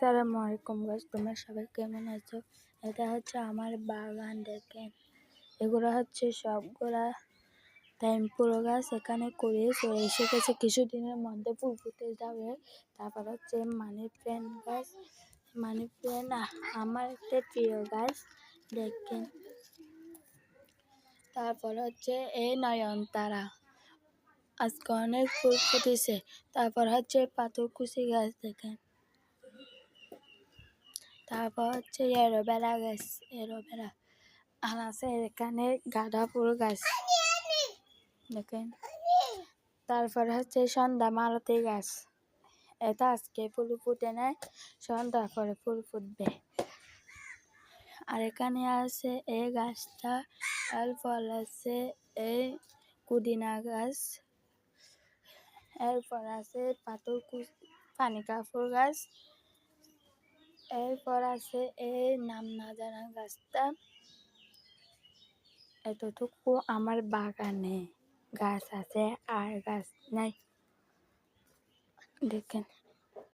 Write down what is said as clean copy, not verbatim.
আসসালামু আলাইকুম গাইস, তোমরা সবাই কেমন আছো? এটা হচ্ছে আমার বাগান। দেখেন, এগুলো হচ্ছে সবগুলা পুরো গাছ এখানে করে চলে এসে গেছে। কিছুদিনের মধ্যে ফুল ফুটে যাবে। তারপর হচ্ছে মানি প্ল্যান্ট গাছ। মানি প্ল্যান্ট আমার একটা প্রিয় গাছ। দেখেন, তারপর হচ্ছে এই নয়নতারা, আজকে অনেক ফুল ফুটেছে। তারপর হচ্ছে পাথরকুচি গাছ। দেখেন, তারপর হচ্ছে এলোভেরা গাছ। এলোভেরা আর আছে এখানে গাঁদা ফুল গাছ। দেখেন, তারপর হচ্ছে সন্ধ্যা মালতী গাছ। এটা আজকে ফুল ফুটে নেয়, সন্ধ্যা পরে ফুল ফুটবে। আর এখানে আছে এই গাছটা, এরপর আছে এই কুদিনা গাছ, এরপর আছে পানি কাপড় গাছ, এরপর আছে এই নাম না জানা গাছটা। এতটুকু আমার বাগানে গাছ আছে, আর গাছ নাই। দেখেন।